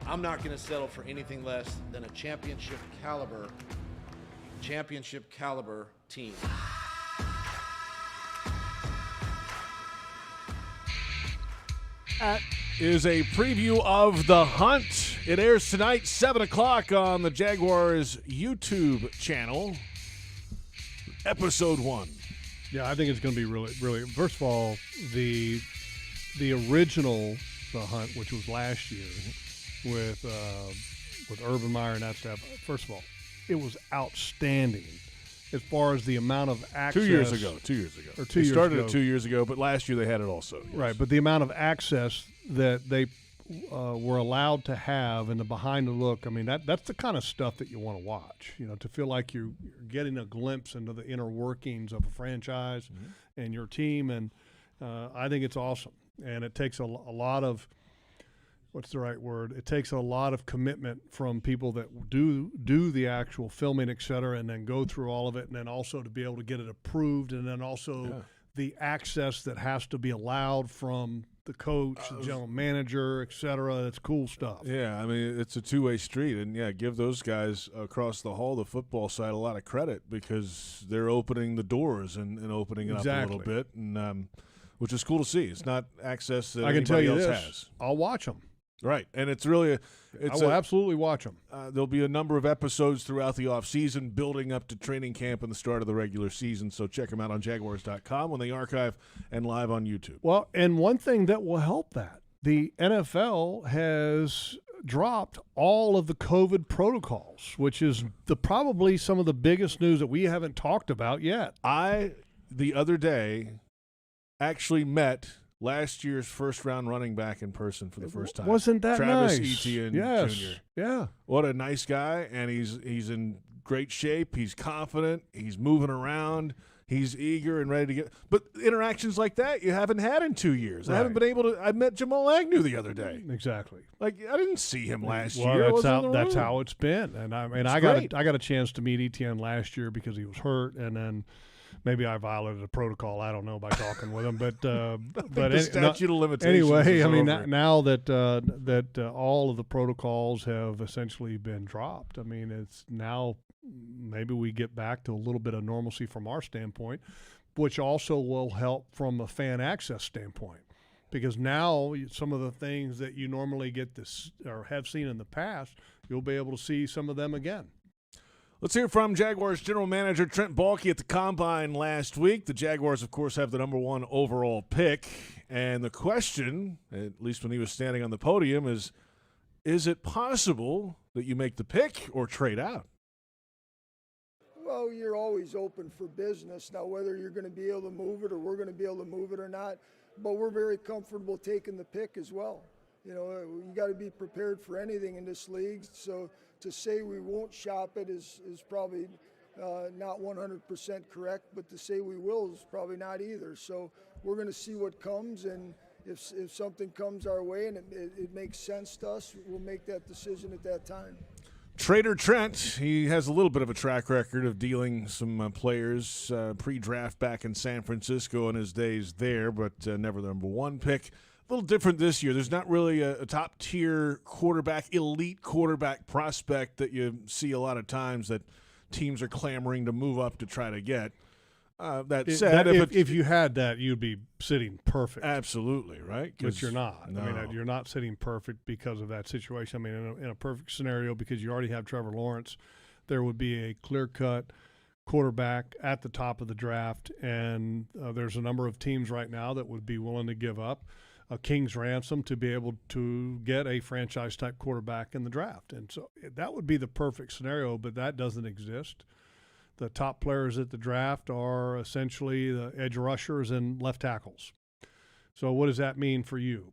I'm not going to settle for anything less than a championship caliber team. That is a preview of The Hunt. It airs tonight, 7 o'clock on the Jaguars YouTube channel. Episode 1. Yeah, I think it's going to be really. First of all, the original The Hunt, which was last year with Urban Meyer and that stuff. First of all, it was outstanding as far as the amount of access. 2 years ago. They started it 2 years ago, but last year they had it also. Yes. Right, but the amount of access that they were allowed to have and the behind the look, I mean, that's the kind of stuff that you want to watch, to feel like you're getting a glimpse into the inner workings of a franchise and your team, and I think it's awesome. And it takes a lot of, what's the right word? It takes a lot of commitment from people that do the actual filming, et cetera, and then go through all of it, and then also to be able to get it approved, and then also the access that has to be allowed from the coach, the general manager, et cetera. It's cool stuff. Yeah, I mean, it's a two-way street. And, give those guys across the hall, the football side, a lot of credit because they're opening the doors and opening it up a little bit, and which is cool to see. It's not access that anybody else has. I'll watch them. Right, and it's really I will absolutely watch them. There'll be a number of episodes throughout the offseason building up to training camp and the start of the regular season, so check them out on Jaguars.com when they archive and live on YouTube. Well, and one thing that will help that, the NFL has dropped all of the COVID protocols, which is probably some of the biggest news that we haven't talked about yet. The other day, actually met last year's first-round running back in person for the first time. Wasn't that Travis nice? Etienne Jr. Yeah. What a nice guy, and he's in great shape. He's confident. He's moving around. He's eager and ready to get. But interactions like that you haven't had in 2 years. Right. I haven't been able to. I met Jamal Agnew the other day. Exactly. Like I didn't see him last well, year. That's how it's been. And I got a chance to meet Etienne last year because he was hurt, and then maybe I violated the protocol. I don't know by talking with him, but the statute of limitations. Anyway, I mean over. now that all of the protocols have essentially been dropped. I mean it's now. Maybe we get back to a little bit of normalcy from our standpoint, which also will help from a fan access standpoint, because now some of the things that you normally get this or have seen in the past, you'll be able to see some of them again. Let's hear from Jaguars general manager Trent Baalke at the Combine last week. The Jaguars, of course, have the number 1 overall pick, and the question, at least when he was standing on the podium, is it possible that you make the pick or trade out? Well, you're always open for business. Now, whether you're going to be able to move it or we're going to be able to move it or not, but we're very comfortable taking the pick as well. You know, you got to be prepared for anything in this league. So to say we won't shop it is probably not 100% correct, but to say we will is probably not either. So we're going to see what comes, and if something comes our way and it makes sense to us, we'll make that decision at that time. Trader Trent, he has a little bit of a track record of dealing some players pre-draft back in San Francisco in his days there, but never the number 1 pick. A little different this year. There's not really a top-tier quarterback, elite quarterback prospect that you see a lot of times that teams are clamoring to move up to try to get. That said, if you had that, you'd be sitting perfect. Absolutely, right? But you're not. No. I mean, you're not sitting perfect because of that situation. I mean, in a perfect scenario, because you already have Trevor Lawrence, there would be a clear-cut quarterback at the top of the draft, and there's a number of teams right now that would be willing to give up a king's ransom to be able to get a franchise-type quarterback in the draft. And so that would be the perfect scenario, but that doesn't exist. The top players at the draft are essentially the edge rushers and left tackles. So what does that mean for you?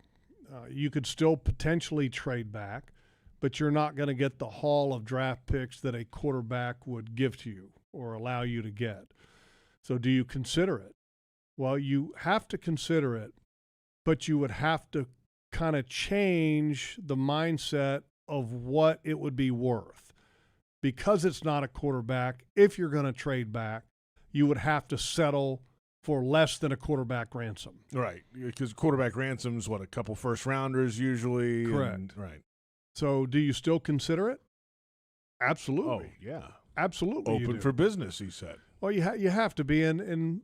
You could still potentially trade back, but you're not going to get the haul of draft picks that a quarterback would give to you or allow you to get. So do you consider it? Well, you have to consider it, but you would have to kind of change the mindset of what it would be worth. Because it's not a quarterback, if you're going to trade back, you would have to settle for less than a quarterback ransom. Right, because quarterback ransom's a couple first-rounders usually. Correct. Right. So do you still consider it? Absolutely. Oh, yeah. Absolutely. Open for business, he said. Well, you have to be, and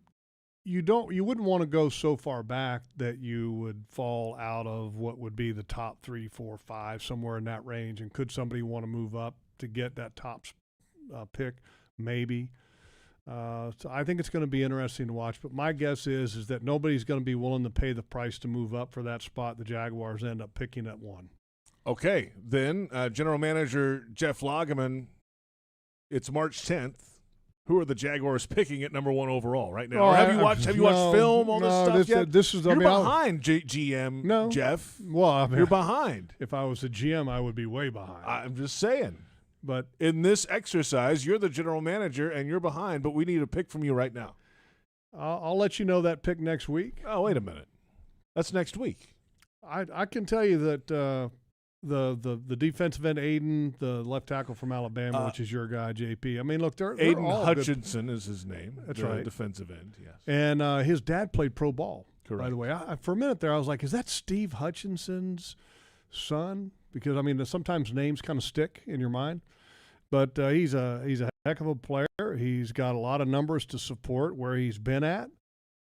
you wouldn't want to go so far back that you would fall out of what would be the top 3, 4, 5, somewhere in that range. And could somebody want to move up to get that top pick? Maybe. So I think it's going to be interesting to watch. But my guess is that nobody's going to be willing to pay the price to move up for that spot. The Jaguars end up picking at 1. Okay, then General Manager Jeff Lageman, it's March 10th. Who are the Jaguars picking at number 1 overall right now? Oh, have you watched film, all this stuff yet? You're behind GM, Jeff. Well, you're behind. If I was a GM, I would be way behind. I'm just saying. But in this exercise, you're the general manager and you're behind, but we need a pick from you right now. I'll let you know that pick next week. Oh, wait a minute. That's next week. I can tell you that the defensive end, Aiden, the left tackle from Alabama, which is your guy, JP. I mean, look, they're Aiden all Hutchinson is his name. That's the right. Defensive end, yes. And his dad played pro ball, correct. By the way. For a minute there, I was like, is that Steve Hutchinson's son? Because, I mean, sometimes names kind of stick in your mind. But he's a heck of a player. He's got a lot of numbers to support where he's been at,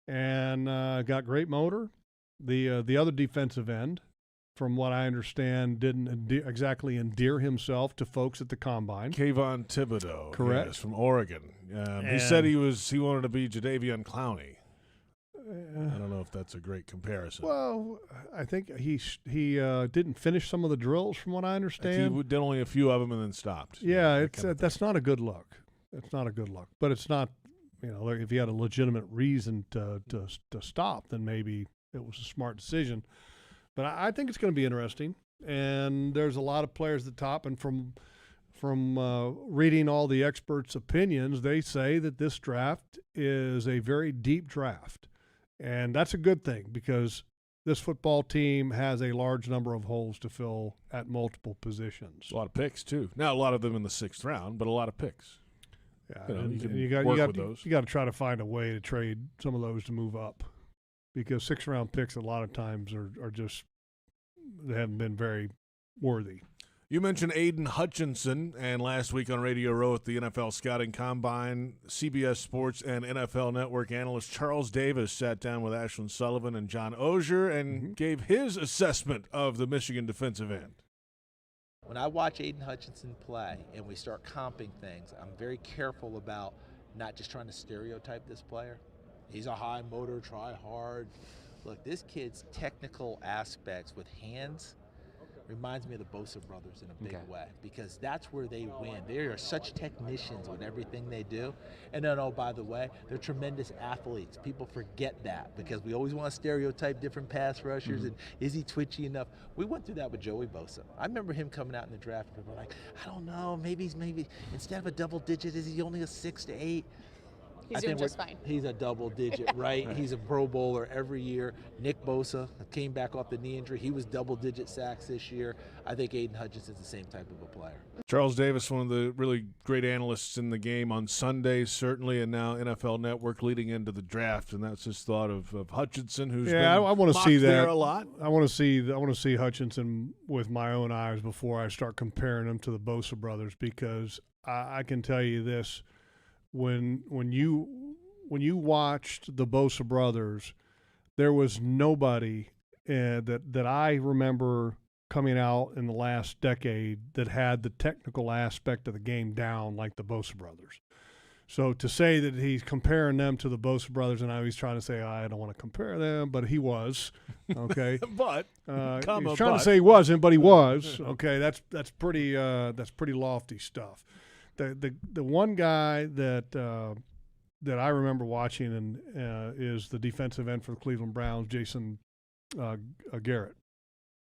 and got great motor. The other defensive end, from what I understand, didn't exactly endear himself to folks at the Combine. Kayvon Thibodeau, correct, yes, from Oregon. He said he wanted to be Jadeveon Clowney. I don't know if that's a great comparison. Well, I think he didn't finish some of the drills, from what I understand. He did only a few of them and then stopped. Yeah, that's not a good look. It's not a good look. But it's not, if he had a legitimate reason to stop, then maybe it was a smart decision. But I think it's going to be interesting. And there's a lot of players at the top. And from reading all the experts' opinions, they say that this draft is a very deep draft. And that's a good thing because this football team has a large number of holes to fill at multiple positions. A lot of picks, too. Not a lot of them in the 6th round, but a lot of picks. Yeah, you can work with those. You got to try to find a way to trade some of those to move up because 6th-round picks a lot of times are just they haven't been very worthy. You mentioned Aiden Hutchinson, and last week on Radio Row at the NFL Scouting Combine, CBS Sports and NFL Network analyst Charles Davis sat down with Ashlyn Sullivan and John Ogier and gave his assessment of the Michigan defensive end. When I watch Aiden Hutchinson play and we start comping things, I'm very careful about not just trying to stereotype this player. He's a high motor, try hard. Look, this kid's technical aspects with hands reminds me of the Bosa brothers in a big way because that's where they win. They are such technicians with everything they do. And then, oh, by the way, they're tremendous athletes. People forget that because we always want to stereotype different pass rushers and is he twitchy enough? We went through that with Joey Bosa. I remember him coming out in the draft and people were like, I don't know, maybe instead of a double digit, is he only a 6 to 8? He's doing just fine. He's a double digit, right? He's a Pro Bowler every year. Nick Bosa came back off the knee injury. He was double digit sacks this year. I think Aiden Hutchinson's the same type of a player. Charles Davis, one of the really great analysts in the game on Sundays, certainly, and now NFL Network leading into the draft. And that's his thought of Hutchinson, who's I want to see that there a lot. I want to see Hutchinson with my own eyes before I start comparing him to the Bosa brothers because I can tell you this. When you watched the Bosa brothers, there was nobody that I remember coming out in the last decade that had the technical aspect of the game down like the Bosa brothers. So to say that he's comparing them to the Bosa brothers, and I was trying to say I don't want to compare them, but he was, okay. But he's trying to say he wasn't, but he was. Okay, that's pretty lofty stuff. The one guy that I remember watching and is the defensive end for the Cleveland Browns, Jason Garrett.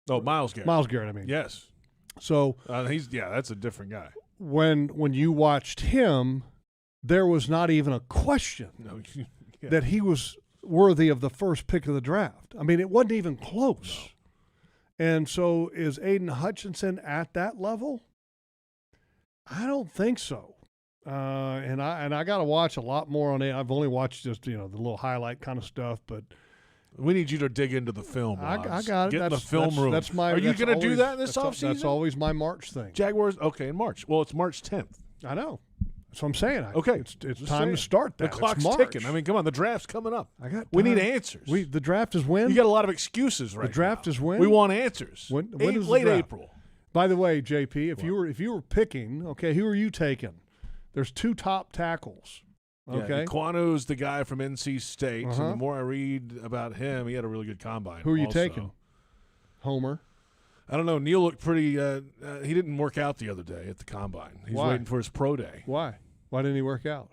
Oh, Myles Garrett. Myles Garrett, I mean. Yes. So that's a different guy. When you watched him, there was not even a question that he was worthy of the first pick of the draft. I mean, it wasn't even close. No. And so is Aiden Hutchinson at that level? I don't think so. And I got to watch a lot more on it. I've only watched just, the little highlight kind of stuff, but we need you to dig into the film. I got it. Get in the film room. Are you going to do that this offseason? That's always my March thing. Jaguars, okay, in March. Well, it's March 10th. I know. That's what I'm saying. Okay. It's time to start that. The clock's ticking. I mean, come on. The draft's coming up. We need answers. The draft is when? You got a lot of excuses right now. The draft is when? We want answers. When is late the draft? April. By the way, JP, if you were picking, okay, who are you taking? There's 2 top tackles. Okay. Yeah, Iquanu's the guy from NC State. So the more I read about him, he had a really good combine. Who are you taking? Homer. I don't know. Neil looked pretty he didn't work out the other day at the combine. He's waiting for his pro day. Why? Why didn't he work out?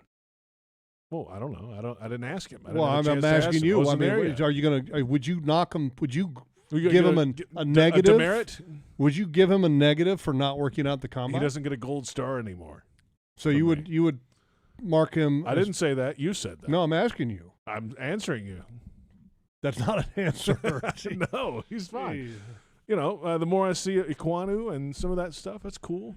Well, I don't know. I didn't ask him. I'm asking you. I mean, are you going to would you knock him? Would you give him a negative? A demerit? Would you give him a negative for not working out the combine? He doesn't get a gold star anymore. So you would mark him. I didn't say that. You said that. No, I'm asking you. I'm answering you. That's not an answer. No, he's fine. The more I see Iquanu and some of that stuff, that's cool.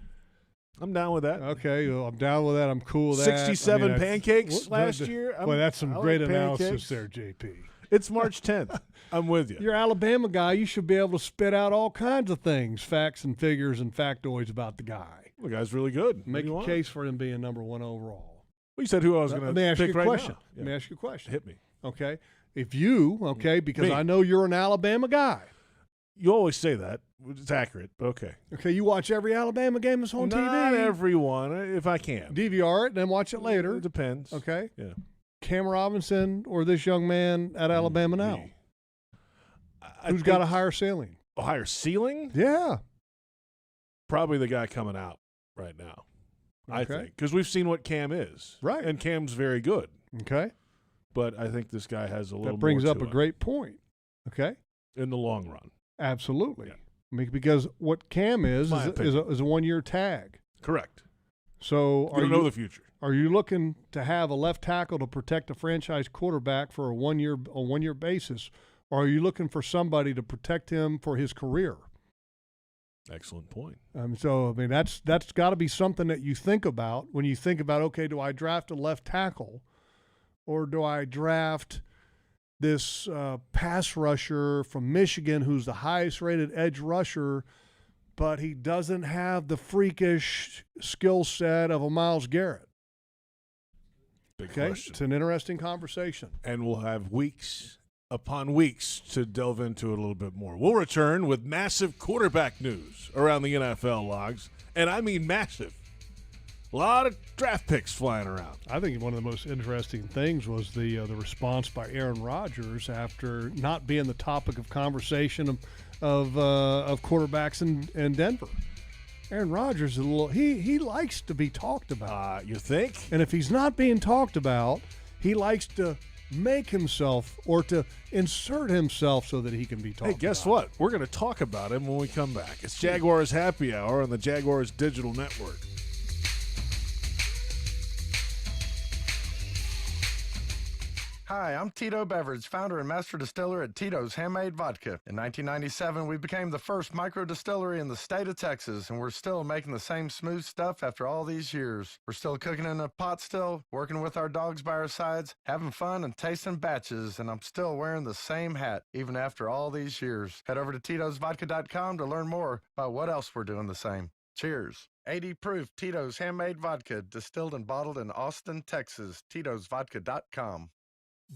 I'm down with that. Okay, well, I'm down with that. I'm cool with that. 67 pancakes last year. Well, that's some great analysis there, JP. It's March 10th. I'm with you. You're an Alabama guy. You should be able to spit out all kinds of things, facts and figures and factoids about the guy. The guy's really good. Make a case for him being number 1 overall. Well, you said who I was going to pick right now. Let me ask you a question. Hit me. Okay. If you, because I know you're an Alabama guy. You always say that. It's accurate, but okay. Okay, you watch every Alabama game that's on TV? Not every one, if I can. DVR it, then watch it later. It depends. Okay. Yeah. Cam Robinson or this young man at Alabama now? Who's got a higher ceiling? A higher ceiling? Yeah. Probably the guy coming out right now, I think. Because we've seen what Cam is. Right. And Cam's very good. Okay. But I think this guy has a little more. That brings up a him. great point. Okay. In the long run. Absolutely. Yeah. I mean, because what Cam is a 1-year tag. Correct. So you don't know the future. Are you looking to have a left tackle to protect a franchise quarterback for a one-year basis, or are you looking for somebody to protect him for his career? Excellent point. That's got to be something that you think about when you think about, okay, do I draft a left tackle, or do I draft this pass rusher from Michigan who's the highest-rated edge rusher, but he doesn't have the freakish skill set of a Myles Garrett? Big okay, question. It's an interesting conversation. And we'll have weeks upon weeks to delve into it a little bit more. We'll return with massive quarterback news around the NFL, Logs. And I mean massive. A lot of draft picks flying around. I think one of the most interesting things was the response by Aaron Rodgers after not being the topic of conversation of quarterbacks in Denver. Aaron Rodgers he likes to be talked about. You think? And if he's not being talked about, he likes to make himself or to insert himself so that he can be talked about. Hey, guess what? We're going to talk about him when we come back. It's Jaguars Happy Hour on the Jaguars Digital Network. Hi, I'm Tito Beverage, founder and master distiller at Tito's Handmade Vodka. In 1997, we became the first micro distillery in the state of Texas, and we're still making the same smooth stuff after all these years. We're still cooking in a pot still, working with our dogs by our sides, having fun and tasting batches, and I'm still wearing the same hat, even after all these years. Head over to Tito'sVodka.com to learn more about what else we're doing the same. Cheers. 80 proof Tito's Handmade Vodka, distilled and bottled in Austin, Texas. Tito'sVodka.com.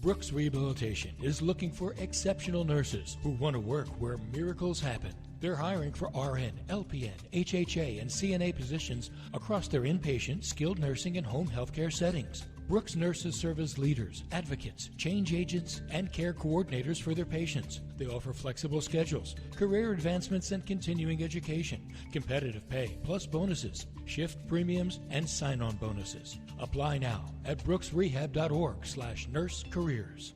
Brooks Rehabilitation is looking for exceptional nurses who want to work where miracles happen. They're hiring for RN, LPN, HHA, and CNA positions across their inpatient, skilled nursing, and home healthcare settings. Brooks nurses serve as leaders, advocates, change agents, and care coordinators for their patients. They offer flexible schedules, career advancements, and continuing education, competitive pay, plus bonuses, shift premiums, and sign-on bonuses. Apply now at brooksrehab.org/nurse careers.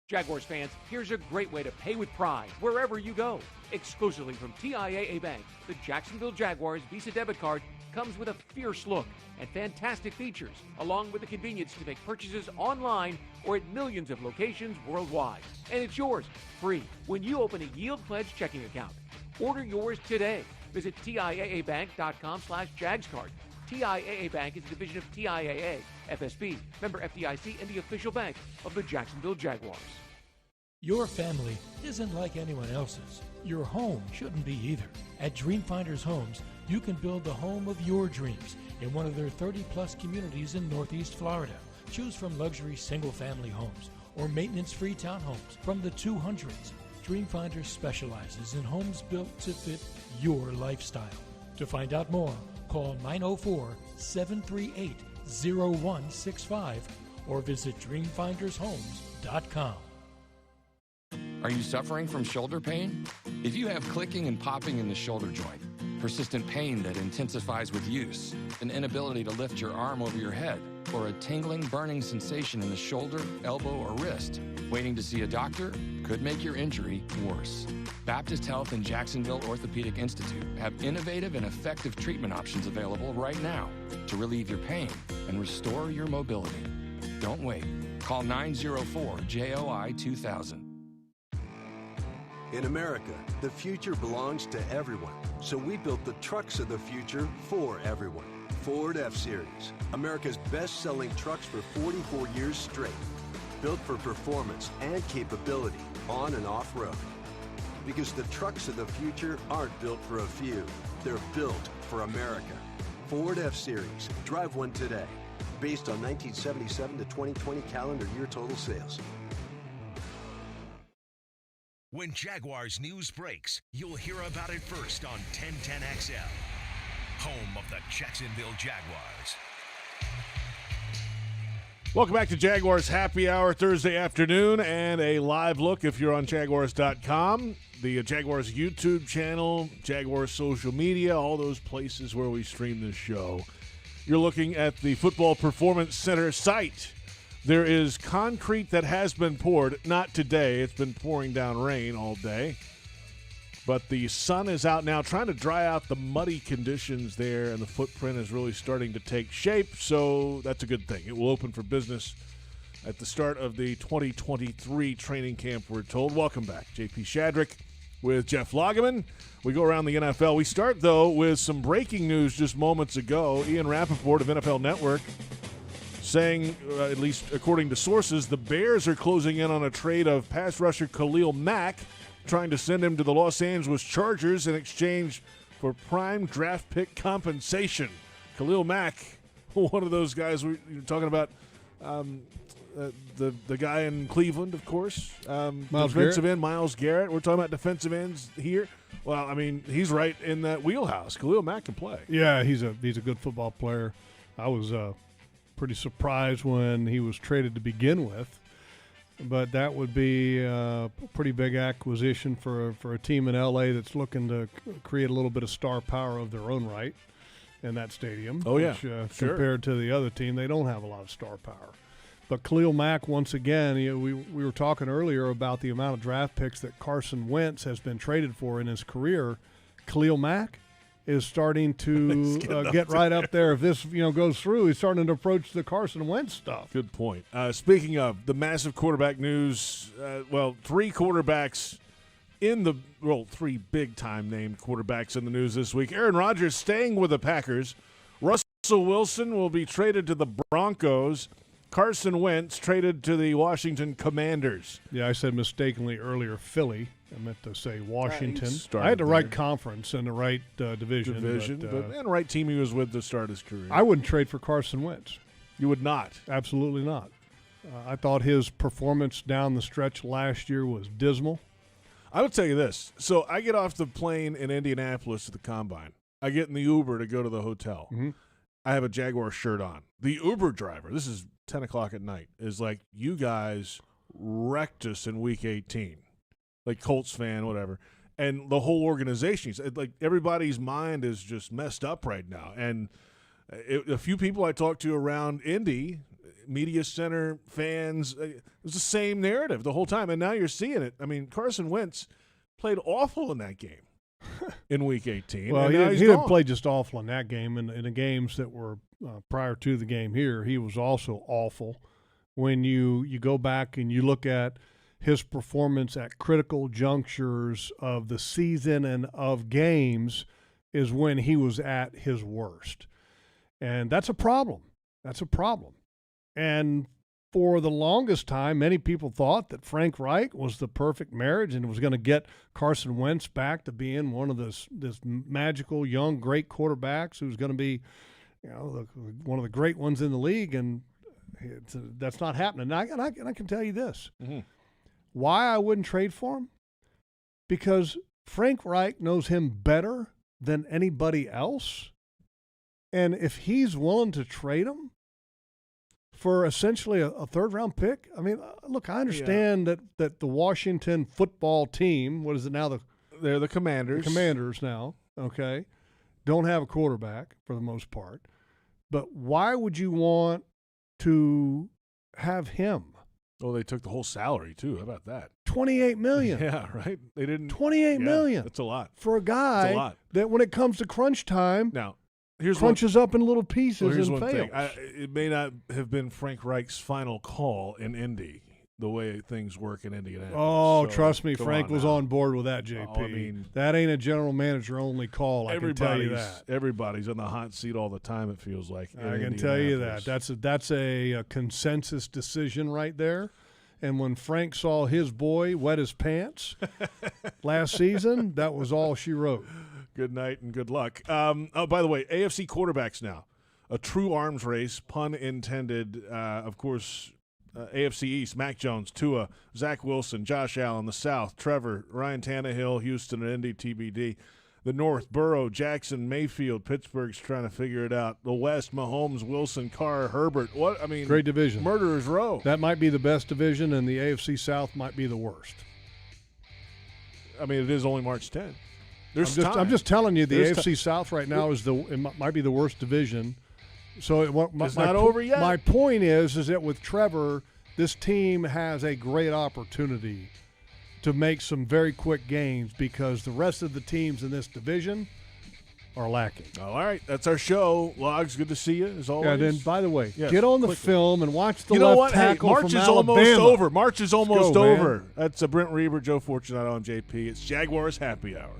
Jaguars fans, here's a great way to pay with pride wherever you go. Exclusively from TIAA Bank, the Jacksonville Jaguars Visa debit card comes with a fierce look and fantastic features, along with the convenience to make purchases online or at millions of locations worldwide. And it's yours, free, when you open a Yield Pledge checking account. Order yours today. Visit TIAABank.com/JagsCard. TIAA Bank is a division of TIAA, FSB, member FDIC, and the official bank of the Jacksonville Jaguars. Your family isn't like anyone else's. Your home shouldn't be either. At Dreamfinders Homes, you can build the home of your dreams in one of their 30-plus communities in Northeast Florida. Choose from luxury single-family homes or maintenance-free townhomes from the 200s. Dreamfinders specializes in homes built to fit your lifestyle. To find out more, call 904-738-0165 or visit dreamfindershomes.com. Are you suffering from shoulder pain? If you have clicking and popping in the shoulder joint, persistent pain that intensifies with use, an inability to lift your arm over your head, or a tingling, burning sensation in the shoulder, elbow, or wrist, waiting to see a doctor could make your injury worse. Baptist Health and Jacksonville Orthopedic Institute have innovative and effective treatment options available right now to relieve your pain and restore your mobility. Don't wait. Call 904-JOI-2000. In America, the future belongs to everyone. So we built the trucks of the future for everyone. Ford F-Series, America's best-selling trucks for 44 years straight. Built for performance and capability on and off-road. Because the trucks of the future aren't built for a few. They're built for America. Ford F-Series. Drive one today. Based on 1977 to 2020 calendar year total sales. When Jaguars news breaks, you'll hear about it first on 1010XL, home of the Jacksonville Jaguars. Welcome back to Jaguars Happy Hour Thursday afternoon, and a live look if you're on Jaguars.com, the Jaguars YouTube channel, Jaguars social media, all those places where we stream this show. You're looking at the Football Performance Center site. There is concrete that has been poured, not today. It's been pouring down rain all day. But the sun is out now, trying to dry out the muddy conditions there, and the footprint is really starting to take shape, so that's a good thing. It will open for business at the start of the 2023 training camp, we're told. Welcome back. JP Shadrick with Jeff Lageman. We go around the NFL. We start, though, with some breaking news just moments ago. Ian Rappaport of NFL Network saying, at least according to sources, the Bears are closing in on a trade of pass rusher Khalil Mack, trying to send him to the Los Angeles Chargers in exchange for prime draft pick compensation. Khalil Mack, one of those guys we're talking about, the guy in Cleveland, of course. Defensive end, Myles Garrett. We're talking about defensive ends here. Well, I mean, he's right in that wheelhouse. Khalil Mack can play. Yeah, he's a good football player. I was pretty surprised when he was traded to begin with. But that would be a pretty big acquisition for a team in L.A. that's looking to create a little bit of star power of their own right in that stadium. Oh, yeah. Which, sure. Compared to the other team, they don't have a lot of star power. But Khalil Mack, once again, we were talking earlier about the amount of draft picks that Carson Wentz has been traded for in his career. Khalil Mack is starting to get right up there. If this goes through, he's starting to approach the Carson Wentz stuff. Good point. Speaking of the massive quarterback news, three quarterbacks three big-time named quarterbacks in the news this week. Aaron Rodgers staying with the Packers. Russell Wilson will be traded to the Broncos. Carson Wentz traded to the Washington Commanders. Yeah, I said mistakenly earlier Philly. I meant to say Washington. Right, I had the right conference and the right division. But the right team he was with to start his career. I wouldn't trade for Carson Wentz. You would not? Absolutely not. I thought his performance down the stretch last year was dismal. I would tell you this. So I get off the plane in Indianapolis at the Combine. I get in the Uber to go to the hotel. Mm-hmm. I have a Jaguar shirt on. The Uber driver, this is 10 o'clock at night, is like, you guys wrecked us in Week 18. Like Colts fan, whatever. And the whole organization, like everybody's mind is just messed up right now. And a few people I talked to around Indy, media center, fans, it was the same narrative the whole time. And now you're seeing it. I mean, Carson Wentz played awful in that game in Week 18. Well, he didn't play just awful in that game. In the games that were prior to the game here, he was also awful. When you go back and you look at his performance at critical junctures of the season and of games is when he was at his worst. And that's a problem. That's a problem. And for the longest time, many people thought that Frank Reich was the perfect marriage and was going to get Carson Wentz back to being one of this magical, young, great quarterbacks who's going to be, one of the great ones in the league. And that's not happening. And I can tell you this. Mm-hmm. Why I wouldn't trade for him? Because Frank Reich knows him better than anybody else. And if he's willing to trade him for essentially a third-round pick, I mean, look, I understand that the Washington football team, what is it now? They're the Commanders. The Commanders now, okay, don't have a quarterback for the most part. But why would you want to have him? Oh, they took the whole salary, too. How about that? $28 million. Yeah, right? They didn't. $28 million. That's a lot. For a guy that's a lot. That when it comes to crunch time, now, crunches up in little pieces here's and one fails. Thing. It may not have been Frank Reich's final call in Indy, the way things work in Indianapolis. Oh, so, trust me, Frank was on board with that, JP. Oh, I mean, that ain't a general manager only call, I can tell you that. Everybody's on the hot seat all the time, it feels like. I can tell you that. That's a consensus decision right there. And when Frank saw his boy wet his pants last season, that was all she wrote. Good night and good luck. By the way, AFC quarterbacks now. A true arms race, pun intended. Of course, AFC East, Mac Jones, Tua, Zach Wilson, Josh Allen. The South, Trevor, Ryan Tannehill, Houston, and Indy TBD. The North, Burrow, Jackson, Mayfield. Pittsburgh's trying to figure it out. The West, Mahomes, Wilson, Carr, Herbert. Great division. Murderer's Row. That might be the best division, and the AFC South might be the worst. I mean, it is only March 10th. I'm just telling you, the AFC South right now might be the worst division. So it's not over yet. My point is that with Trevor, this team has a great opportunity to make some very quick gains because the rest of the teams in this division are lacking. All right, that's our show. Logs, good to see you as always. And then, by the way, Yes, get on the quickly. film and watch the You know left what? Hey, tackle March from is Alabama. almost over. March is almost go, man. over. That's Brent Reber, Joe Fortunato, I'm JP. It's Jaguars Happy Hour.